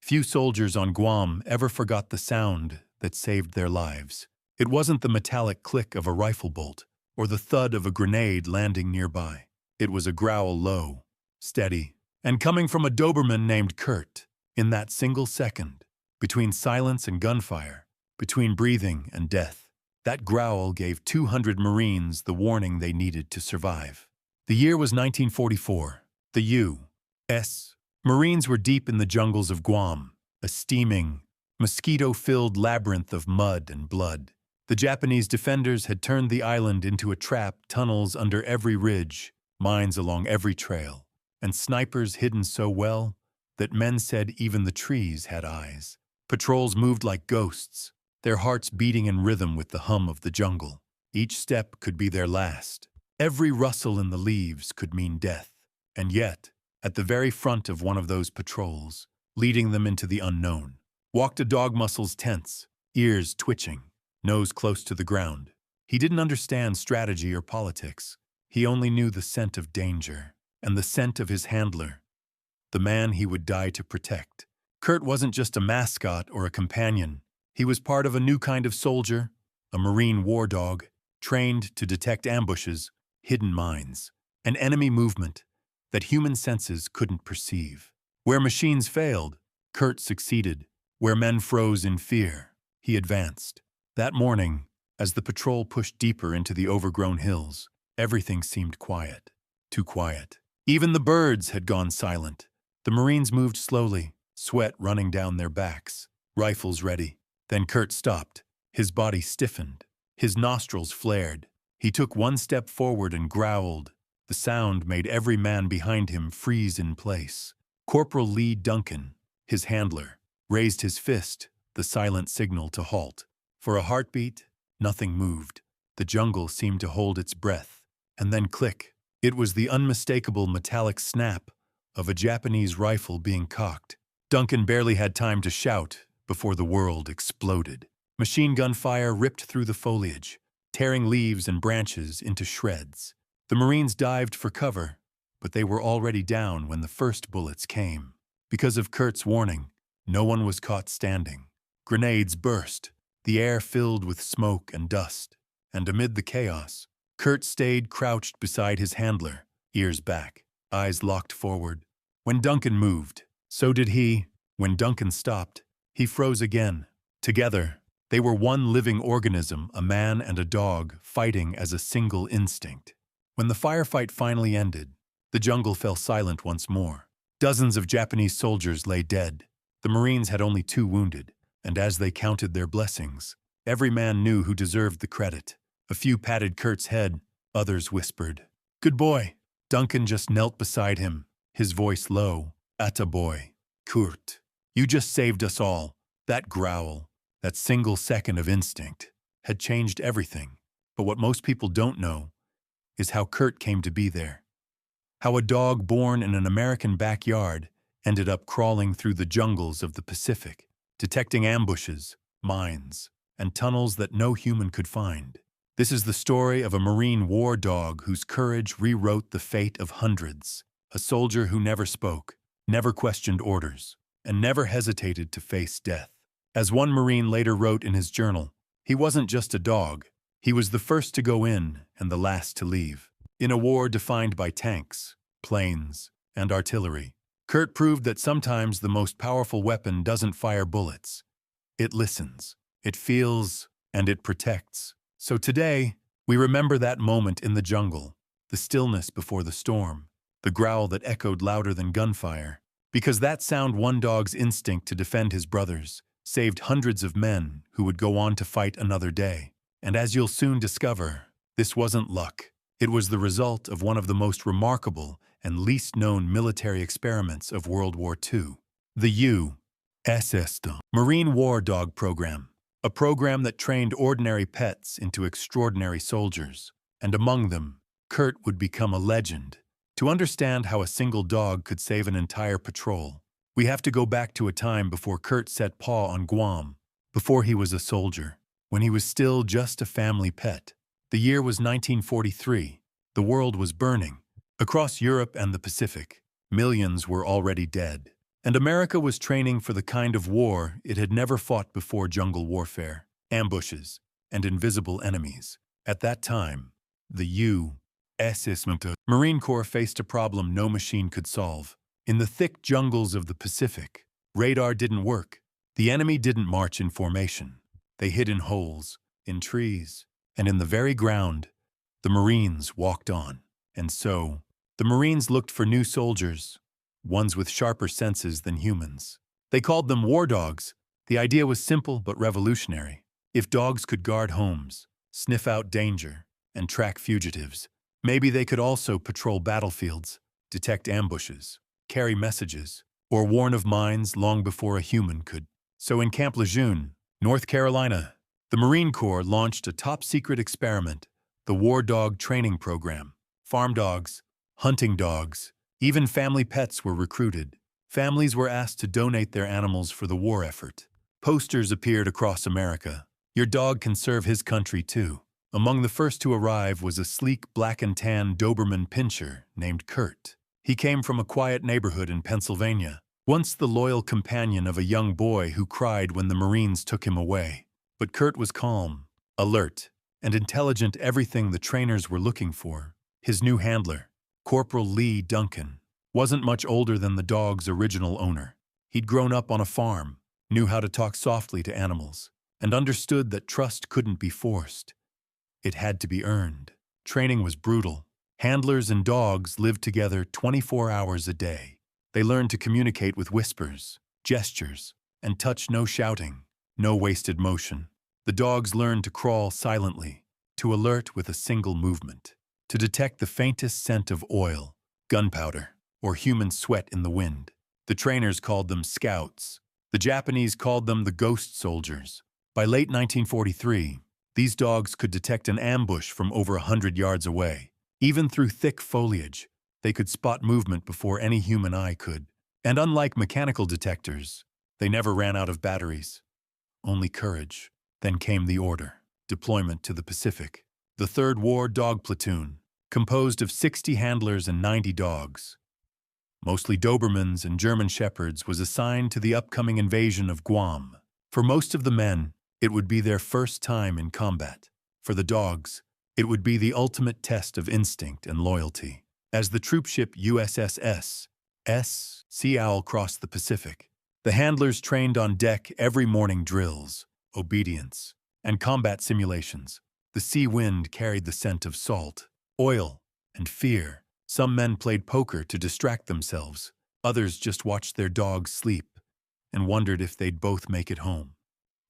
Few soldiers on Guam ever forgot the sound that saved their lives. It wasn't the metallic click of a rifle bolt or the thud of a grenade landing nearby. It was a growl low, steady, and coming from a Doberman named Kurt. In that single second, between silence and gunfire, between breathing and death, that growl gave 200 Marines the warning they needed to survive. The year was 1944. The U.S. Marines were deep in the jungles of Guam, a steaming, mosquito-filled labyrinth of mud and blood. The Japanese defenders had turned the island into a trap, tunnels under every ridge, mines along every trail, and snipers hidden so well that men said even the trees had eyes. Patrols moved like ghosts, their hearts beating in rhythm with the hum of the jungle. Each step could be their last. Every rustle in the leaves could mean death. And yet, at the very front of one of those patrols, leading them into the unknown, walked a dog, muscles tense, ears twitching, nose close to the ground. He didn't understand strategy or politics. He only knew the scent of danger and the scent of his handler, the man he would die to protect. Kurt wasn't just a mascot or a companion. He was part of a new kind of soldier, a Marine war dog, trained to detect ambushes, hidden mines, and enemy movement that human senses couldn't perceive. Where machines failed, Kurt succeeded. Where men froze in fear, he advanced. That morning, as the patrol pushed deeper into the overgrown hills, everything seemed quiet. Too quiet. Even the birds had gone silent. The Marines moved slowly, sweat running down their backs, rifles ready. Then Kurt stopped. His body stiffened. His nostrils flared. He took one step forward and growled. The sound made every man behind him freeze in place. Corporal Lee Duncan, his handler, raised his fist, the silent signal to halt. For a heartbeat, nothing moved. The jungle seemed to hold its breath. And then click. It was the unmistakable metallic snap of a Japanese rifle being cocked. Duncan barely had time to shout before the world exploded. Machine gun fire ripped through the foliage, tearing leaves and branches into shreds. The Marines dived for cover, but they were already down when the first bullets came. Because of Kurt's warning, no one was caught standing. Grenades burst, the air filled with smoke and dust, and amid the chaos, Kurt stayed crouched beside his handler, ears back, eyes locked forward. When Duncan moved, so did he. When Duncan stopped, he froze again. Together, they were one living organism, a man and a dog, fighting as a single instinct. When the firefight finally ended, the jungle fell silent once more. Dozens of Japanese soldiers lay dead. The Marines had only 2 wounded, and as they counted their blessings, every man knew who deserved the credit. A few patted Kurt's head, others whispered, "Good boy." Duncan just knelt beside him, his voice low. "Atta boy. Kurt, you just saved us all." That growl, that single second of instinct, had changed everything. But what most people don't know is how Kurt came to be there. How a dog born in an American backyard ended up crawling through the jungles of the Pacific, detecting ambushes, mines, and tunnels that no human could find. This is the story of a Marine war dog whose courage rewrote the fate of hundreds. A soldier who never spoke, never questioned orders, and never hesitated to face death. As one Marine later wrote in his journal, he wasn't just a dog. He was the first to go in and the last to leave. In a war defined by tanks, planes, and artillery, Kurt proved that sometimes the most powerful weapon doesn't fire bullets. It listens, it feels, and it protects. So today, we remember that moment in the jungle, the stillness before the storm, the growl that echoed louder than gunfire, because that sound, one dog's instinct to defend his brothers, saved hundreds of men who would go on to fight another day. And as you'll soon discover, this wasn't luck. It was the result of one of the most remarkable and least known military experiments of World War II, the U.S. Marine War Dog Program, a program that trained ordinary pets into extraordinary soldiers. And among them, Kurt would become a legend. To understand how a single dog could save an entire patrol, we have to go back to a time before Kurt set paw on Guam, before he was a soldier, when he was still just a family pet. The year was 1943. The world was burning. Across Europe and the Pacific, millions were already dead. And America was training for the kind of war it had never fought before: jungle warfare, ambushes, and invisible enemies. At that time, the U.S. Marine Corps faced a problem no machine could solve. In the thick jungles of the Pacific, radar didn't work. The enemy didn't march in formation. They hid in holes, in trees, and in the very ground. The Marines walked on. And so, the Marines looked for new soldiers, ones with sharper senses than humans. They called them war dogs. The idea was simple but revolutionary. If dogs could guard homes, sniff out danger, and track fugitives, maybe they could also patrol battlefields, detect ambushes, carry messages, or warn of mines long before a human could. So in Camp Lejeune, North Carolina, the Marine Corps launched a top-secret experiment, the War Dog Training Program. Farm dogs, hunting dogs, even family pets were recruited. Families were asked to donate their animals for the war effort. Posters appeared across America. Your dog can serve his country too. Among the first to arrive was a sleek black and tan Doberman pinscher named Kurt. He came from a quiet neighborhood in Pennsylvania, once the loyal companion of a young boy who cried when the Marines took him away. But Kurt was calm, alert, and intelligent, everything the trainers were looking for. His new handler, Corporal Lee Duncan, wasn't much older than the dog's original owner. He'd grown up on a farm, knew how to talk softly to animals, and understood that trust couldn't be forced. It had to be earned. Training was brutal. Handlers and dogs lived together 24 hours a day. They learned to communicate with whispers, gestures, and touch. No shouting, no wasted motion. The dogs learned to crawl silently, to alert with a single movement, to detect the faintest scent of oil, gunpowder, or human sweat in the wind. The trainers called them scouts. The Japanese called them the ghost soldiers. By late 1943, these dogs could detect an ambush from over 100 yards away. Even through thick foliage, they could spot movement before any human eye could. And unlike mechanical detectors, they never ran out of batteries. Only courage. Then came the order: deployment to the Pacific. The 3rd War Dog Platoon, composed of 60 handlers and 90 dogs, mostly Dobermans and German Shepherds, was assigned to the upcoming invasion of Guam. For most of the men, it would be their first time in combat. For the dogs, it would be the ultimate test of instinct and loyalty. As the troopship USS Sea Owl crossed the Pacific, the handlers trained on deck every morning: drills, obedience, and combat simulations. The sea wind carried the scent of salt, oil, and fear. Some men played poker to distract themselves. Others just watched their dogs sleep and wondered if they'd both make it home.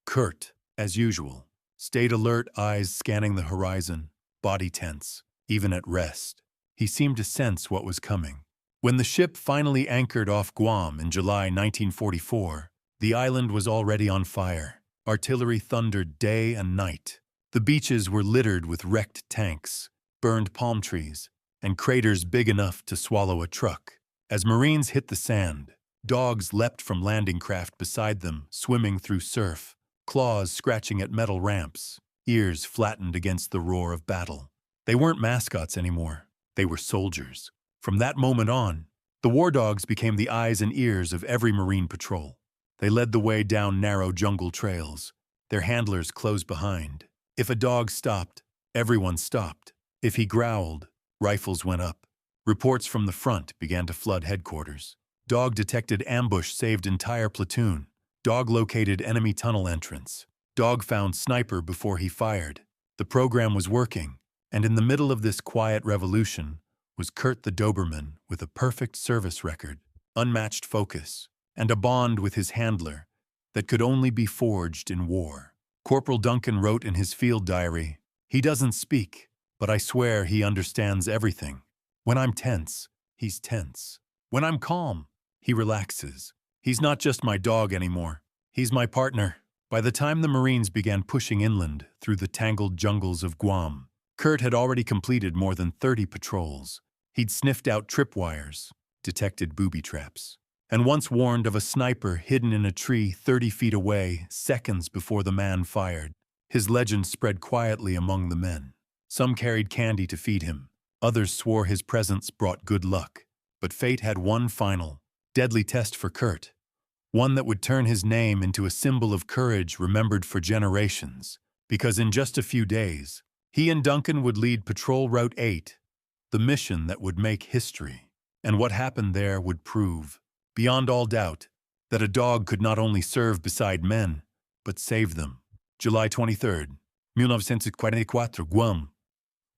Kurt, as usual, stayed alert, eyes scanning the horizon, body tense, even at rest. He seemed to sense what was coming. When the ship finally anchored off Guam in July 1944, the island was already on fire. Artillery thundered day and night. The beaches were littered with wrecked tanks, burned palm trees, and craters big enough to swallow a truck. As Marines hit the sand, dogs leapt from landing craft beside them, swimming through surf, claws scratching at metal ramps, ears flattened against the roar of battle. They weren't mascots anymore. They were soldiers. From that moment on, the war dogs became the eyes and ears of every Marine patrol. They led the way down narrow jungle trails, their handlers close behind. If a dog stopped, everyone stopped. If he growled, rifles went up. Reports from the front began to flood headquarters. Dog detected ambush, saved entire platoon. Dog located enemy tunnel entrance. Dog found sniper before he fired. The program was working, and in the middle of this quiet revolution was Kurt the Doberman, with a perfect service record, unmatched focus, and a bond with his handler that could only be forged in war. Corporal Duncan wrote in his field diary, "He doesn't speak, but I swear he understands everything. When I'm tense, he's tense. When I'm calm, he relaxes. He's not just my dog anymore. He's my partner." By the time the Marines began pushing inland through the tangled jungles of Guam, Kurt had already completed more than 30 patrols. He'd sniffed out tripwires, detected booby traps, and once warned of a sniper hidden in a tree 30 feet away seconds before the man fired. His legend spread quietly among the men. Some carried candy to feed him. Others swore his presence brought good luck. But fate had one final, deadly test for Kurt, one that would turn his name into a symbol of courage remembered for generations, because in just a few days, he and Duncan would lead Patrol Route 8, the mission that would make history. And what happened there would prove, beyond all doubt, that a dog could not only serve beside men, but save them. July 23rd, 1944, Guam.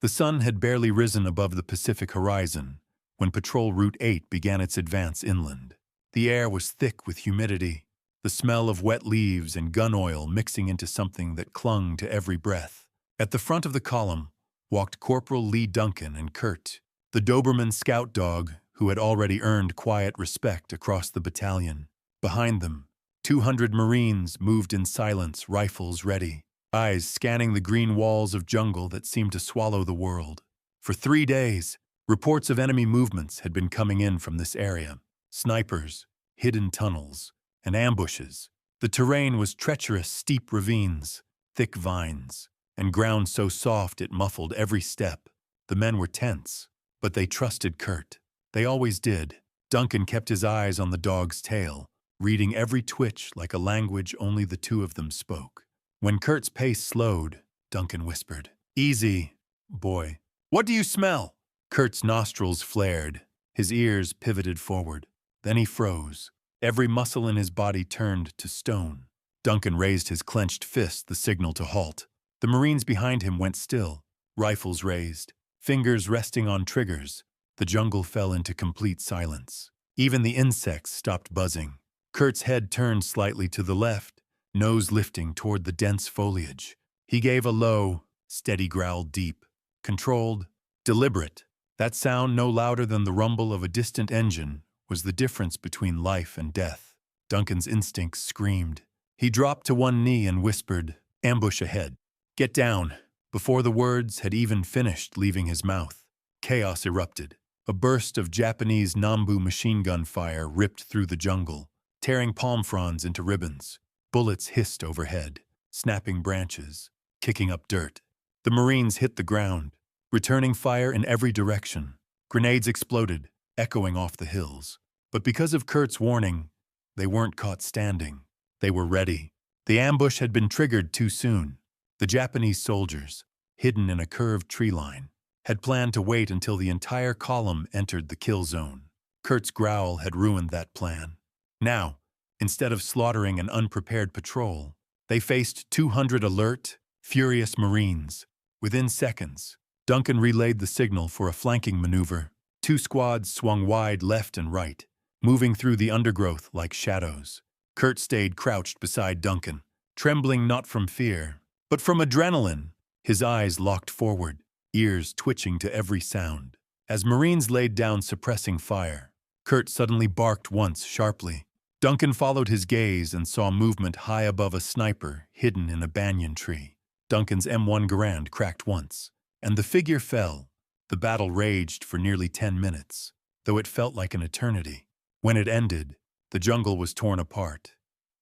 The sun had barely risen above the Pacific horizon when Patrol Route 8 began its advance inland. The air was thick with humidity, the smell of wet leaves and gun oil mixing into something that clung to every breath. At the front of the column walked Corporal Lee Duncan and Kurt, the Doberman scout dog who had already earned quiet respect across the battalion. Behind them, 200 Marines moved in silence, rifles ready, eyes scanning the green walls of jungle that seemed to swallow the world. For 3 days, reports of enemy movements had been coming in from this area. Snipers, hidden tunnels, and ambushes. The terrain was treacherous, steep ravines, thick vines, and ground so soft it muffled every step. The men were tense, but they trusted Kurt. They always did. Duncan kept his eyes on the dog's tail, reading every twitch like a language only the two of them spoke. When Kurt's pace slowed, Duncan whispered, "Easy, boy. What do you smell?" Kurt's nostrils flared, his ears pivoted forward. Then he froze. Every muscle in his body turned to stone. Duncan raised his clenched fist, the signal to halt. The Marines behind him went still, rifles raised, fingers resting on triggers. The jungle fell into complete silence. Even the insects stopped buzzing. Kurt's head turned slightly to the left, nose lifting toward the dense foliage. He gave a low, steady growl, deep, controlled, deliberate. That sound, no louder than the rumble of a distant engine, was the difference between life and death. Duncan's instincts screamed. He dropped to one knee and whispered, "Ambush ahead. Get down." Before the words had even finished leaving his mouth, chaos erupted. A burst of Japanese Nambu machine gun fire ripped through the jungle, tearing palm fronds into ribbons. Bullets hissed overhead, snapping branches, kicking up dirt. The Marines hit the ground, returning fire in every direction. Grenades exploded, echoing off the hills. But because of Kurt's warning, they weren't caught standing. They were ready. The ambush had been triggered too soon. The Japanese soldiers, hidden in a curved tree line, had planned to wait until the entire column entered the kill zone. Kurt's growl had ruined that plan. Now, instead of slaughtering an unprepared patrol, they faced 200 alert, furious Marines. Within seconds, Duncan relayed the signal for a flanking maneuver. 2 squads swung wide left and right, moving through the undergrowth like shadows. Kurt stayed crouched beside Duncan, trembling not from fear, but from adrenaline, his eyes locked forward, ears twitching to every sound. As Marines laid down suppressing fire, Kurt suddenly barked once sharply. Duncan followed his gaze and saw movement high above a sniper hidden in a banyan tree. Duncan's M1 Garand cracked once, and the figure fell. The battle raged for nearly 10 minutes, though it felt like an eternity. When it ended, the jungle was torn apart.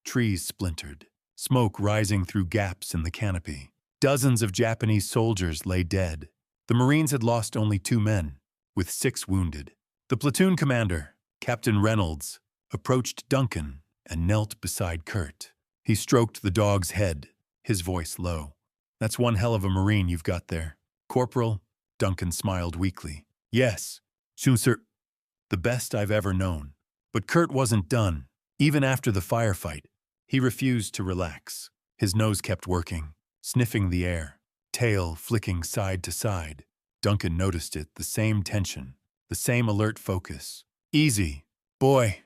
Trees splintered, smoke rising through gaps in the canopy. Dozens of Japanese soldiers lay dead. The Marines had lost only 2 men, with 6 wounded. The platoon commander, Captain Reynolds, approached Duncan and knelt beside Kurt. He stroked the dog's head, his voice low. "That's one hell of a Marine you've got there, Corporal." Duncan smiled weakly. "Yes, sir. The best I've ever known." But Kurt wasn't done. Even after the firefight, he refused to relax. His nose kept working, sniffing the air, tail flicking side to side. Duncan noticed it, the same tension, the same alert focus. "Easy, boy.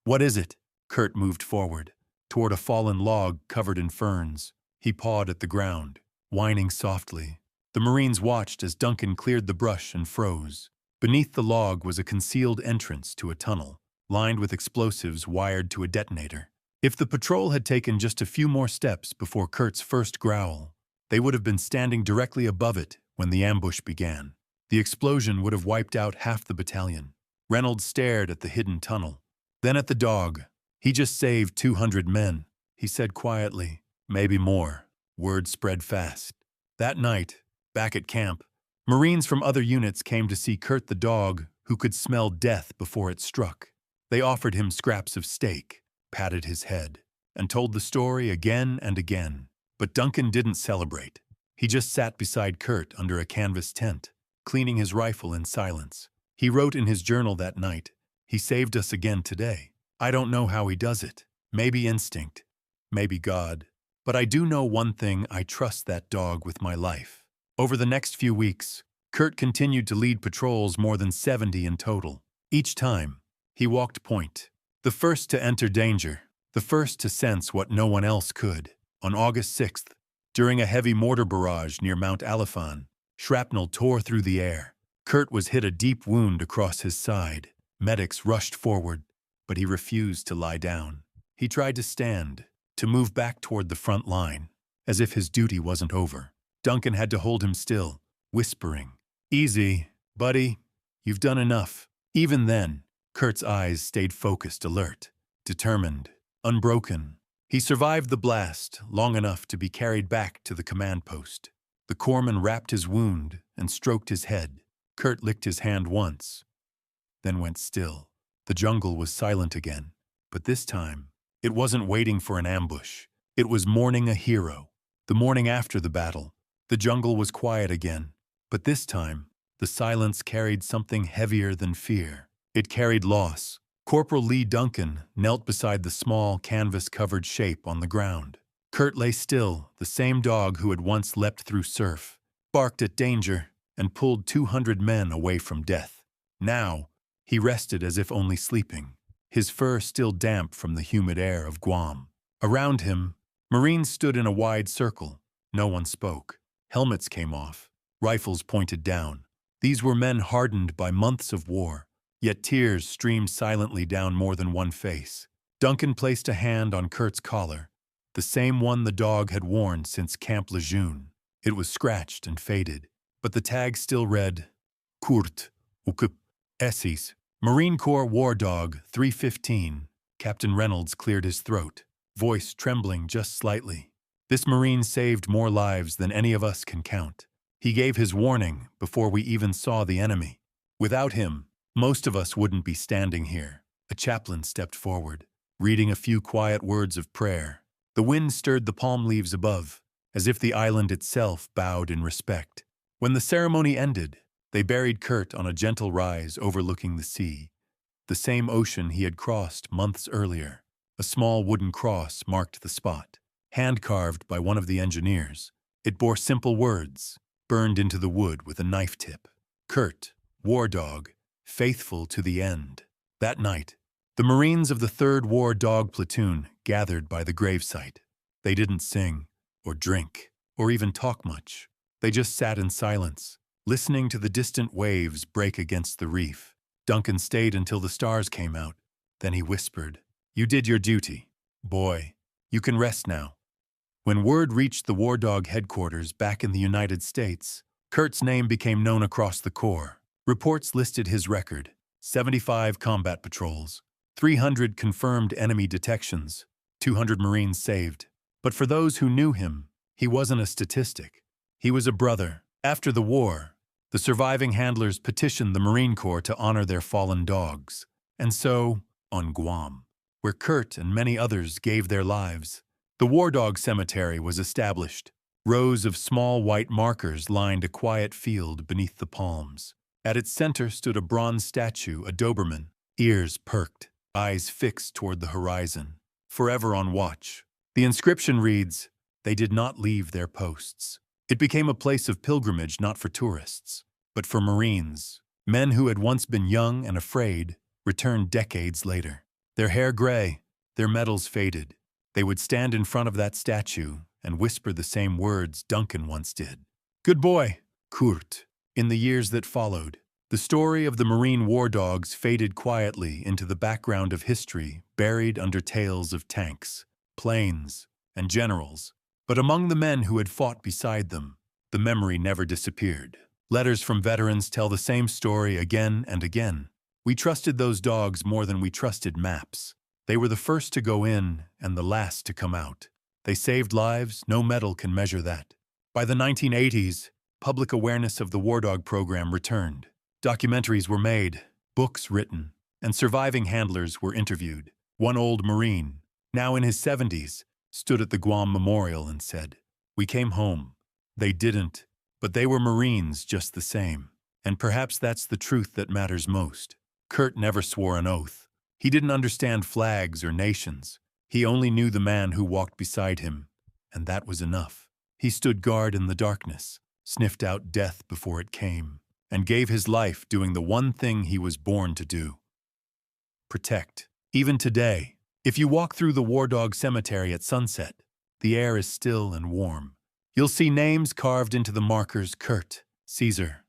What is it?" Kurt moved forward, toward a fallen log covered in ferns. He pawed at the ground, whining softly. The Marines watched as Duncan cleared the brush and froze. Beneath the log was a concealed entrance to a tunnel, lined with explosives wired to a detonator. If the patrol had taken just a few more steps before Kurt's first growl, they would have been standing directly above it when the ambush began. The explosion would have wiped out half the battalion. Reynolds stared at the hidden tunnel, then at the dog. "He just saved 200 men," he said quietly. "Maybe more." Word spread fast. That night, back at camp, Marines from other units came to see Kurt the dog, who could smell death before it struck. They offered him scraps of steak, patted his head, and told the story again and again. But Duncan didn't celebrate. He just sat beside Kurt under a canvas tent, cleaning his rifle in silence. He wrote in his journal that night, "He saved us again today. I don't know how he does it. Maybe instinct, maybe God. But I do know one thing, I trust that dog with my life." Over the next few weeks, Kurt continued to lead patrols, more than 70 in total. Each time, he walked point, the first to enter danger, the first to sense what no one else could. On August 6th, during a heavy mortar barrage near Mount Alifan, shrapnel tore through the air. Kurt was hit a deep wound across his side. Medics rushed forward, but he refused to lie down. He tried to stand, to move back toward the front line, as if his duty wasn't over. Duncan had to hold him still, whispering, "Easy, buddy, you've done enough." Even then, Kurt's eyes stayed focused, alert, determined, unbroken. He survived the blast long enough to be carried back to the command post. The corpsman wrapped his wound and stroked his head. Kurt licked his hand once, then went still. The jungle was silent again, but this time, it wasn't waiting for an ambush. It was mourning a hero. The morning after the battle, the jungle was quiet again, but this time, the silence carried something heavier than fear. It carried loss. Corporal Lee Duncan knelt beside the small, canvas-covered shape on the ground. Kurt lay still, the same dog who had once leapt through surf, barked at danger, and pulled 200 men away from death. Now, he rested as if only sleeping, his fur still damp from the humid air of Guam. Around him, Marines stood in a wide circle. No one spoke. Helmets came off. Rifles pointed down. These were men hardened by months of war, yet tears streamed silently down more than one face. Duncan placed a hand on Kurt's collar, the same one the dog had worn since Camp Lejeune. It was scratched and faded, but the tag still read, "Kurt, Ukup, Essis, Marine Corps War Dog 315. Captain Reynolds cleared his throat, voice trembling just slightly. "This Marine saved more lives than any of us can count. He gave his warning before we even saw the enemy. Without him, most of us wouldn't be standing here." A chaplain stepped forward, reading a few quiet words of prayer. The wind stirred the palm leaves above, as if the island itself bowed in respect. When the ceremony ended, they buried Kurt on a gentle rise overlooking the sea, the same ocean he had crossed months earlier. A small wooden cross marked the spot, hand-carved by one of the engineers. It bore simple words, burned into the wood with a knife tip. Kurt, War Dog, faithful to the end. That night, the Marines of the 3rd War Dog Platoon gathered by the gravesite. They didn't sing, or drink, or even talk much. They just sat in silence, listening to the distant waves break against the reef. Duncan stayed until the stars came out. Then he whispered, "You did your duty. Boy, you can rest now." When word reached the War Dog headquarters back in the United States, Kurt's name became known across the Corps. Reports listed his record: 75 combat patrols, 300 confirmed enemy detections, 200 Marines saved. But for those who knew him, he wasn't a statistic. He was a brother. After the war, the surviving handlers petitioned the Marine Corps to honor their fallen dogs. And so, on Guam, where Kurt and many others gave their lives, the War Dog Cemetery was established. Rows of small white markers lined a quiet field beneath the palms. At its center stood a bronze statue, a Doberman, ears perked, eyes fixed toward the horizon, forever on watch. The inscription reads, "They did not leave their posts." It became a place of pilgrimage not for tourists, but for Marines. Men who had once been young and afraid returned decades later. Their hair gray, their medals faded. They would stand in front of that statue and whisper the same words Duncan once did. "Good boy, Kurt." In the years that followed, the story of the Marine war dogs faded quietly into the background of history, buried under tales of tanks, planes, and generals. But among the men who had fought beside them, the memory never disappeared. Letters from veterans tell the same story again and again. "We trusted those dogs more than we trusted maps. They were the first to go in and the last to come out. They saved lives, no medal can measure that." By the 1980s, public awareness of the War Dog program returned. Documentaries were made, books written, and surviving handlers were interviewed. One old Marine, now in his 70s, stood at the Guam Memorial and said, "We came home. They didn't, but they were Marines just the same." And perhaps that's the truth that matters most. Kurt never swore an oath. He didn't understand flags or nations. He only knew the man who walked beside him, and that was enough. He stood guard in the darkness, sniffed out death before it came, and gave his life doing the one thing he was born to do: protect. Even today, if you walk through the War Dog Cemetery at sunset, the air is still and warm. You'll see names carved into the markers: Kurt, Caesar,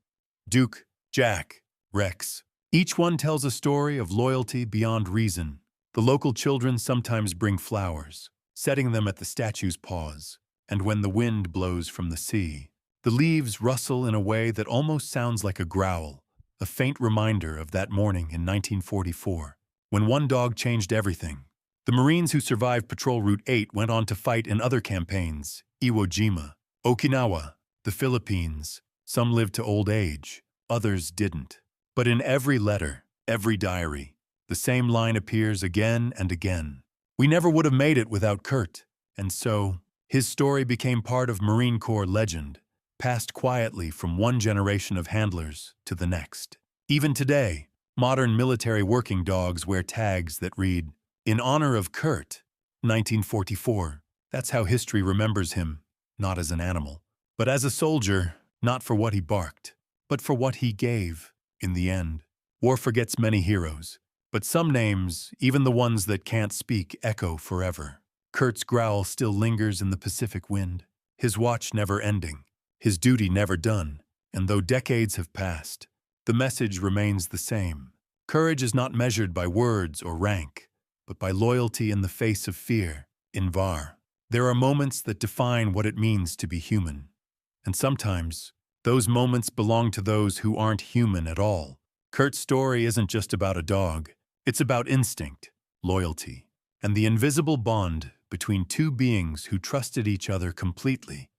Duke, Jack, Rex. Each one tells a story of loyalty beyond reason. The local children sometimes bring flowers, setting them at the statue's paws. And when the wind blows from the sea, the leaves rustle in a way that almost sounds like a growl, a faint reminder of that morning in 1944, when one dog changed everything. The Marines who survived Patrol Route 8 went on to fight in other campaigns: Iwo Jima, Okinawa, the Philippines. Some lived to old age, others didn't. But in every letter, every diary, the same line appears again and again: "We never would have made it without Kurt." And so, his story became part of Marine Corps legend, passed quietly from one generation of handlers to the next. Even today, modern military working dogs wear tags that read, "In honor of Kurt, 1944. That's how history remembers him, not as an animal, but as a soldier, not for what he barked, but for what he gave. In the end, war forgets many heroes, but some names, even the ones that can't speak, echo forever. Kurt's growl still lingers in the Pacific wind, his watch never ending, his duty never done, and though decades have passed, the message remains the same. Courage is not measured by words or rank, but by loyalty in the face of fear. In VAR, there are moments that define what it means to be human. And sometimes, those moments belong to those who aren't human at all. Kurt's story isn't just about a dog. It's about instinct, loyalty, and the invisible bond between two beings who trusted each other completely,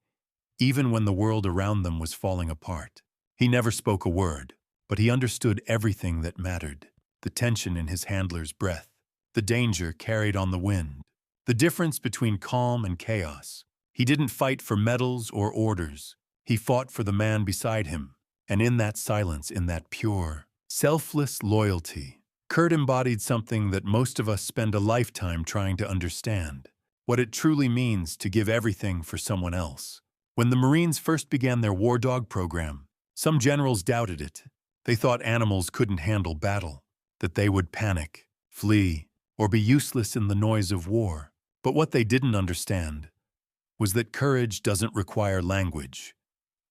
even when the world around them was falling apart. He never spoke a word, but he understood everything that mattered: the tension in his handler's breath, the danger carried on the wind, the difference between calm and chaos. He didn't fight for medals or orders. He fought for the man beside him, and in that silence, in that pure, selfless loyalty, Kurt embodied something that most of us spend a lifetime trying to understand: what it truly means to give everything for someone else. When the Marines first began their war dog program, some generals doubted it. They thought animals couldn't handle battle, that they would panic, flee, or be useless in the noise of war. But what they didn't understand was that courage doesn't require language.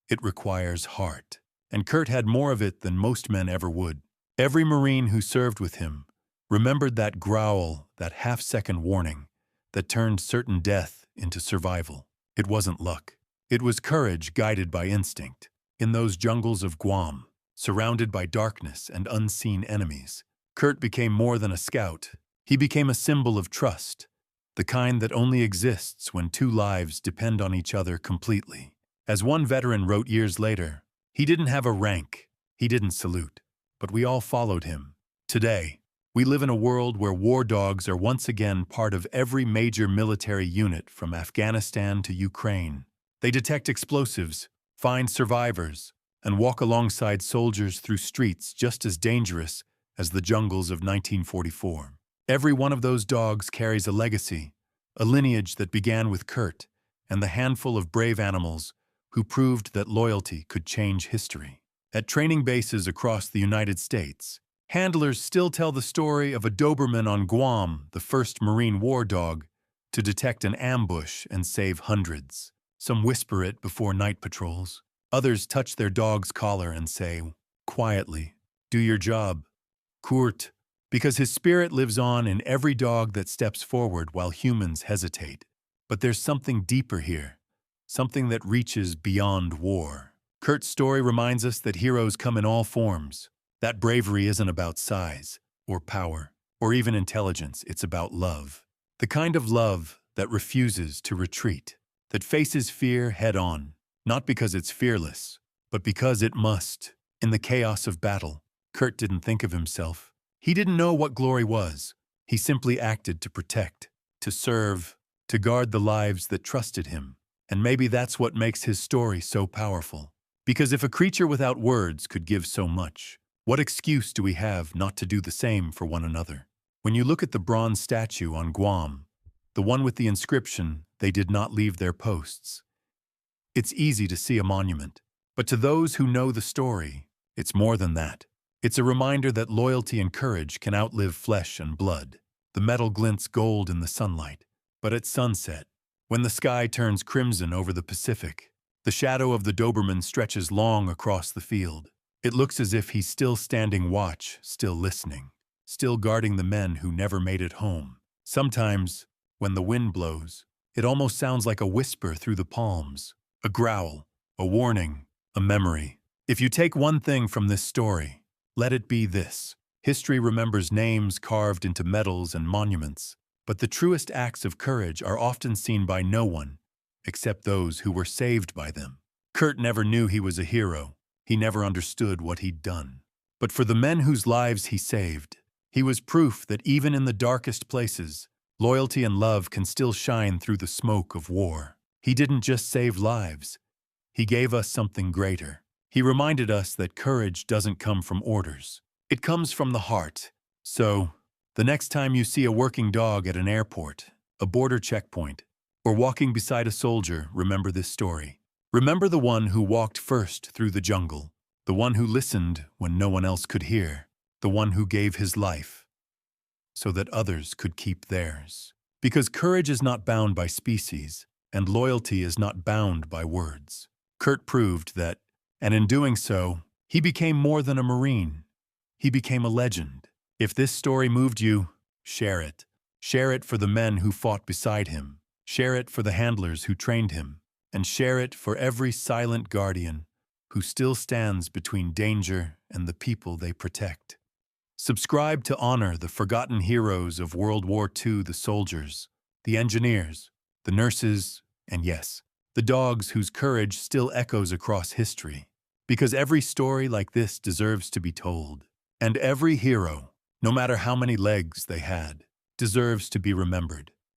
It requires heart. And Kurt had more of it than most men ever would. Every Marine who served with him remembered that growl, that half-second warning, that turned certain death into survival. It wasn't luck. It was courage guided by instinct. In those jungles of Guam, surrounded by darkness and unseen enemies, Kurt became more than a scout. He became a symbol of trust, the kind that only exists when two lives depend on each other completely. As one veteran wrote years later, he didn't have a rank, he didn't salute, but we all followed him. Today, we live in a world where war dogs are once again part of every major military unit from Afghanistan to Ukraine. They detect explosives, find survivors, and walk alongside soldiers through streets just as dangerous as the jungles of 1944. Every one of those dogs carries a legacy, a lineage that began with Kurt and the handful of brave animals who proved that loyalty could change history. At training bases across the United States, handlers still tell the story of a Doberman on Guam, the first Marine war dog, to detect an ambush and save hundreds. Some whisper it before night patrols. Others touch their dog's collar and say, quietly, "Do your job, Kurt," because his spirit lives on in every dog that steps forward while humans hesitate. But there's something deeper here, something that reaches beyond war. Kurt's story reminds us that heroes come in all forms. That bravery isn't about size, or power, or even intelligence. It's about love. The kind of love that refuses to retreat, that faces fear head-on, not because it's fearless, but because it must. In the chaos of battle, Kurt didn't think of himself. He didn't know what glory was. He simply acted to protect, to serve, to guard the lives that trusted him. And maybe that's what makes his story so powerful. Because if a creature without words could give so much, what excuse do we have not to do the same for one another? When you look at the bronze statue on Guam, the one with the inscription, "They did not leave their posts," it's easy to see a monument. But to those who know the story, it's more than that. It's a reminder that loyalty and courage can outlive flesh and blood. The metal glints gold in the sunlight, but at sunset, when the sky turns crimson over the Pacific, the shadow of the Doberman stretches long across the field. It looks as if he's still standing watch, still listening, still guarding the men who never made it home. Sometimes, when the wind blows, it almost sounds like a whisper through the palms, a growl, a warning, a memory. If you take one thing from this story, let it be this: history remembers names carved into medals and monuments, but the truest acts of courage are often seen by no one except those who were saved by them. Kurt never knew he was a hero. He never understood what he'd done. But for the men whose lives he saved, he was proof that even in the darkest places, loyalty and love can still shine through the smoke of war. He didn't just save lives. He gave us something greater. He reminded us that courage doesn't come from orders. It comes from the heart. So, the next time you see a working dog at an airport, a border checkpoint, or walking beside a soldier, remember this story. Remember the one who walked first through the jungle, the one who listened when no one else could hear, the one who gave his life so that others could keep theirs. Because courage is not bound by species, and loyalty is not bound by words. Kurt proved that, and in doing so, he became more than a Marine. He became a legend. If this story moved you, share it. Share it for the men who fought beside him. Share it for the handlers who trained him. And share it for every silent guardian who still stands between danger and the people they protect. Subscribe to honor the forgotten heroes of World War II, the soldiers, the engineers, the nurses, and yes, the dogs whose courage still echoes across history. Because every story like this deserves to be told. And every hero, no matter how many legs they had, deserves to be remembered.